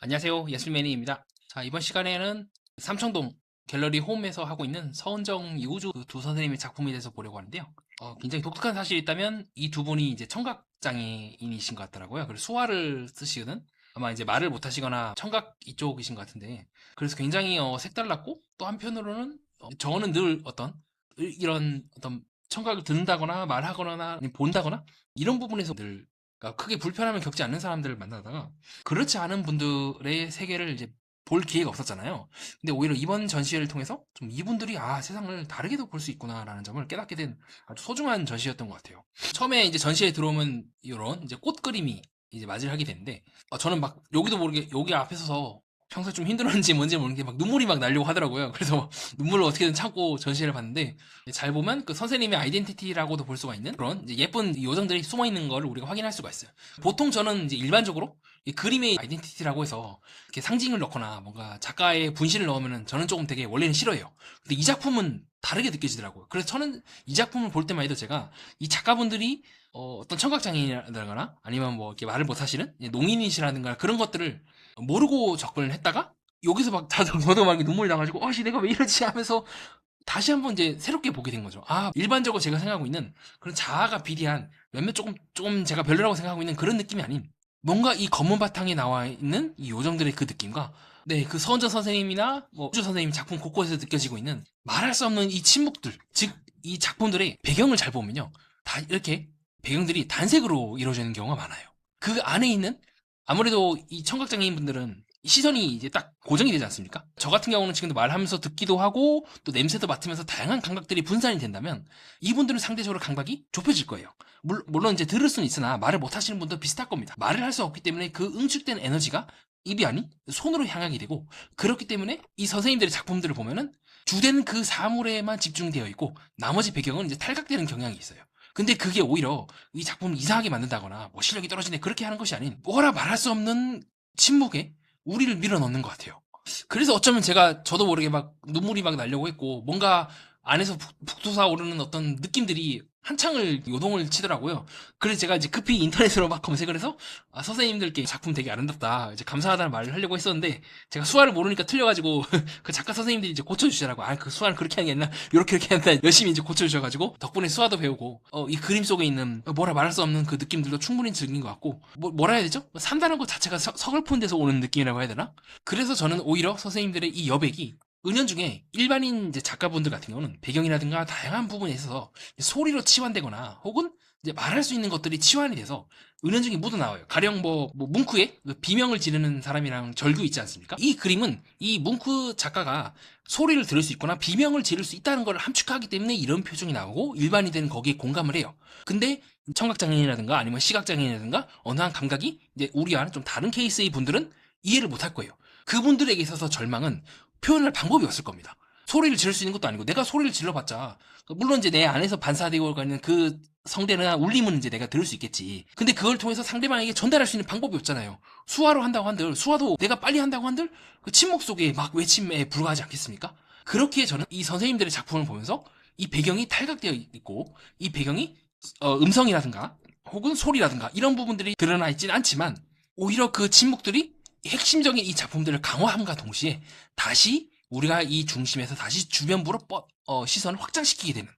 안녕하세요. 예술매니입니다. 자, 이번 시간에는 삼청동 갤러리 홈에서 하고 있는 서은정, 이우주 두 선생님의 작품에 대해서 보려고 하는데요. 굉장히 독특한 사실이 있다면 이 두 분이 이제 청각장애인이신 것 같더라고요. 그래서 수화를 쓰시거든. 아마 이제 말을 못하시거나 청각 이쪽이신 것 같은데, 그래서 굉장히 색달랐고, 또 한편으로는 저는 늘 이런 어떤 청각을 듣는다거나 말하거나 아니면 본다거나 이런 부분에서 늘 그러니까 크게 불편함을 겪지 않는 사람들을 만나다가 그렇지 않은 분들의 세계를 이제 볼 기회가 없었잖아요. 근데 오히려 이번 전시회를 통해서 좀 이분들이 세상을 다르게도 볼 수 있구나라는 점을 깨닫게 된 아주 소중한 전시였던 것 같아요. 처음에 이제 전시회에 들어오면 이런 이제 꽃 그림이 이제 맞이를 하게 되는데 저는 막 여기도 모르게 여기 앞에 서서 평소에 좀 힘들었는지 뭔지 모르게 막 눈물이 막 나려고 하더라고요. 그래서 눈물을 어떻게든 참고 전시회를 봤는데 잘 보면 그 선생님의 아이덴티티라고도 볼 수가 있는 그런 이제 예쁜 요정들이 숨어 있는 걸 우리가 확인할 수가 있어요. 보통 저는 이제 일반적으로 이 그림의 아이덴티티라고 해서 이렇게 상징을 넣거나 뭔가 작가의 분신을 넣으면은 저는 조금 되게 원래는 싫어해요. 근데 이 작품은 다르게 느껴지더라고요. 그래서 저는 이 작품을 볼 때만 해도 제가 이 작가분들이 어떤 청각장애인이라거나 아니면 뭐 이렇게 말을 못하시는 농인이시라든가 그런 것들을 모르고 접근을 했다가 여기서 막 저도 막 눈물이 나가지고 씨 내가 왜 이러지 하면서 다시 한번 이제 새롭게 보게 된 거죠. 일반적으로 제가 생각하고 있는 그런 자아가 비리한 몇몇 조금 제가 별로라고 생각하고 있는 그런 느낌이 아닌 뭔가 이 검은 바탕에 나와 있는 이 요정들의 그 느낌과 그 서은정 선생님이나 뭐 우주 선생님 작품 곳곳에서 느껴지고 있는 말할 수 없는 이 침묵들, 즉 이 작품들의 배경을 잘 보면요. 다 이렇게 배경들이 단색으로 이루어져 있는 경우가 많아요. 그 안에 있는 아무래도 이 청각장애인 분들은 시선이 이제 딱 고정이 되지 않습니까? 저 같은 경우는 지금도 말하면서 듣기도 하고 또 냄새도 맡으면서 다양한 감각들이 분산이 된다면 이분들은 상대적으로 감각이 좁혀질 거예요. 물론 이제 들을 수는 있으나 말을 못 하시는 분도 비슷할 겁니다. 말을 할 수 없기 때문에 그 응축된 에너지가 입이 아닌 손으로 향하게 되고 그렇기 때문에 이 선생님들의 작품들을 보면은 주된 그 사물에만 집중되어 있고 나머지 배경은 이제 탈각되는 경향이 있어요. 근데 그게 오히려 이 작품을 이상하게 만든다거나 뭐 실력이 떨어지네 그렇게 하는 것이 아닌 뭐라 말할 수 없는 침묵에 우리를 밀어넣는 것 같아요. 그래서 어쩌면 저도 모르게 막 눈물이 막 나려고 했고 뭔가 안에서 북돋아 오르는 어떤 느낌들이 한창을 요동을 치더라고요. 그래서 제가 이제 급히 인터넷으로 막 검색을 해서 선생님들께 작품 되게 아름답다 이제 감사하다는 말을 하려고 했었는데 제가 수화를 모르니까 틀려가지고 그 작가 선생님들이 이제 고쳐주시더라고. 그 수화를 그렇게 하는 게 아니라 이렇게 한다 열심히 이제 고쳐주셔가지고 덕분에 수화도 배우고 이 그림 속에 있는 뭐라 말할 수 없는 그 느낌들도 충분히 즐긴 것 같고 뭐라 해야 되죠? 산다는 것 자체가 서글픈 데서 오는 느낌이라고 해야 되나? 그래서 저는 오히려 선생님들의 이 여백이 은연중에 일반인 이제 작가분들 같은 경우는 배경이라든가 다양한 부분에 있어서 소리로 치환되거나 혹은 이제 말할 수 있는 것들이 치환이 돼서 은연중에 묻어나와요. 가령 뭉크의 그 비명을 지르는 사람이랑 절규 있지 않습니까? 이 그림은 이 뭉크 작가가 소리를 들을 수 있거나 비명을 지를 수 있다는 걸 함축하기 때문에 이런 표정이 나오고 일반인들은 거기에 공감을 해요. 근데 청각장애인이라든가 아니면 시각장애인이라든가 어느 한 감각이 이제 우리와는 좀 다른 케이스의 분들은 이해를 못 할 거예요. 그분들에게 있어서 절망은 표현할 방법이 없을 겁니다. 소리를 지를 수 있는 것도 아니고 내가 소리를 질러봤자 물론 이제 내 안에서 반사되고 가는 그 성대나 울림은 이제 내가 들을 수 있겠지. 근데 그걸 통해서 상대방에게 전달할 수 있는 방법이 없잖아요. 수화로 한다고 한들 수화도 내가 빨리 한다고 한들 그 침묵 속에 막 외침에 불과하지 않겠습니까? 그렇게 저는 이 선생님들의 작품을 보면서 이 배경이 탈각되어 있고 이 배경이 음성이라든가 혹은 소리라든가 이런 부분들이 드러나 있지는 않지만 오히려 그 침묵들이 핵심적인 이 작품들을 강화함과 동시에 다시 우리가 이 중심에서 다시 주변부로 시선을 확장시키게 되는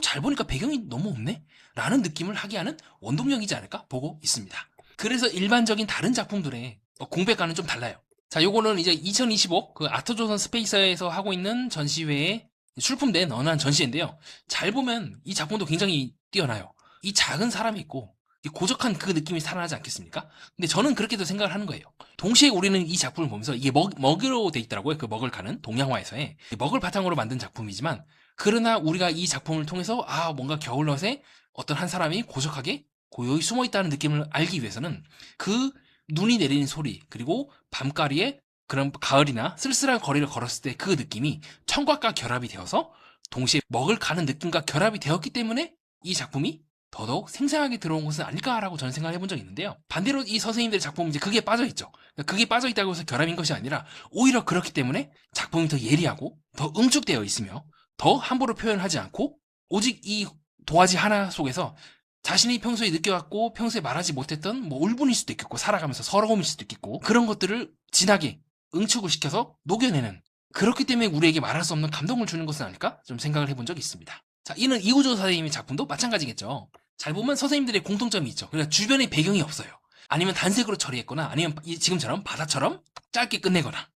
잘 보니까 배경이 너무 없네? 라는 느낌을 하게 하는 원동력이지 않을까 보고 있습니다. 그래서 일반적인 다른 작품들의 공백과는 좀 달라요. 자, 요거는 이제 2025 그 아트조선 스페이스에서 하고 있는 전시회에 출품된 어느 한 전시회인데요. 잘 보면 이 작품도 굉장히 뛰어나요. 이 작은 사람이 있고 이 고적한 그 느낌이 살아나지 않겠습니까? 근데 저는 그렇게도 생각을 하는 거예요. 동시에 우리는 이 작품을 보면서 이게 먹으로 돼 있더라고요. 그 먹을 가는 동양화에서의 먹을 바탕으로 만든 작품이지만 그러나 우리가 이 작품을 통해서 뭔가 겨울넛에 어떤 한 사람이 고적하게 고요히 숨어 있다는 느낌을 알기 위해서는 그 눈이 내리는 소리 그리고 밤가리에 그런 가을이나 쓸쓸한 거리를 걸었을 때 그 느낌이 청각과 결합이 되어서 동시에 먹을 가는 느낌과 결합이 되었기 때문에 이 작품이 더더욱 생생하게 들어온 것은 아닐까라고 저는 생각을 해본 적이 있는데요. 반대로 이 선생님들의 작품은 이제 그게 빠져있죠. 그게 빠져있다고 해서 결함인 것이 아니라 오히려 그렇기 때문에 작품이 더 예리하고 더 응축되어 있으며 더 함부로 표현하지 않고 오직 이 도화지 하나 속에서 자신이 평소에 느껴왔고 평소에 말하지 못했던 뭐 울분일 수도 있겠고 살아가면서 서러움일 수도 있겠고 그런 것들을 진하게 응축을 시켜서 녹여내는 그렇기 때문에 우리에게 말할 수 없는 감동을 주는 것은 아닐까 좀 생각을 해본 적이 있습니다. 자, 이는 이우조 선생님의 작품도 마찬가지겠죠. 잘 보면 선생님들의 공통점이 있죠. 그러니까 주변에 배경이 없어요. 아니면 단색으로 처리했거나 아니면 지금처럼 바다처럼 짧게 끝내거나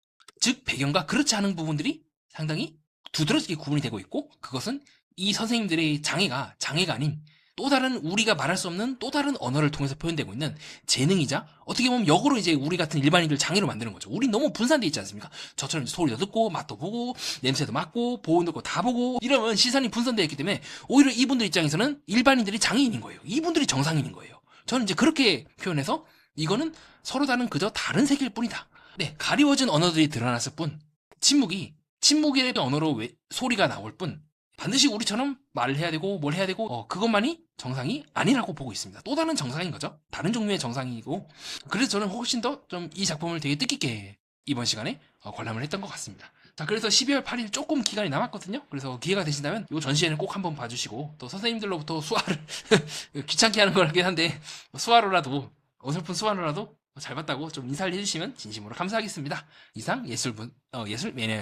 즉 배경과 그렇지 않은 부분들이 상당히 두드러지게 구분이 되고 있고 그것은 이 선생님들의 장애가 아닌 또 다른 우리가 말할 수 없는 또 다른 언어를 통해서 표현되고 있는 재능이자 어떻게 보면 역으로 이제 우리 같은 일반인들 장애로 만드는 거죠. 우리 너무 분산돼 있지 않습니까? 저처럼 이제 소리도 듣고 맛도 보고 냄새도 맡고 보온도 듣고 다 보고 이러면 시선이 분산되어 있기 때문에 오히려 이분들 입장에서는 일반인들이 장애인인 거예요. 이분들이 정상인인 거예요. 저는 이제 그렇게 표현해서 이거는 서로 다른 그저 다른 세계일 뿐이다. 네, 가리워진 언어들이 드러났을 뿐 침묵의 언어로 소리가 나올 뿐 반드시 우리처럼 말을 해야 되고 뭘 해야 되고 그것만이 정상이 아니라고 보고 있습니다. 또 다른 정상인 거죠. 다른 종류의 정상이고 그래서 저는 훨씬 더 좀 이 작품을 되게 뜻깊게 이번 시간에 관람을 했던 것 같습니다. 자, 그래서 12월 8일 조금 기간이 남았거든요. 그래서 기회가 되신다면 이 전시회는 꼭 한번 봐주시고 또 선생님들로부터 수화를 귀찮게 하는 거긴 한데 수화로라도 어설픈 수화로라도 잘 봤다고 좀 인사를 해주시면 진심으로 감사하겠습니다. 이상 예술 매니아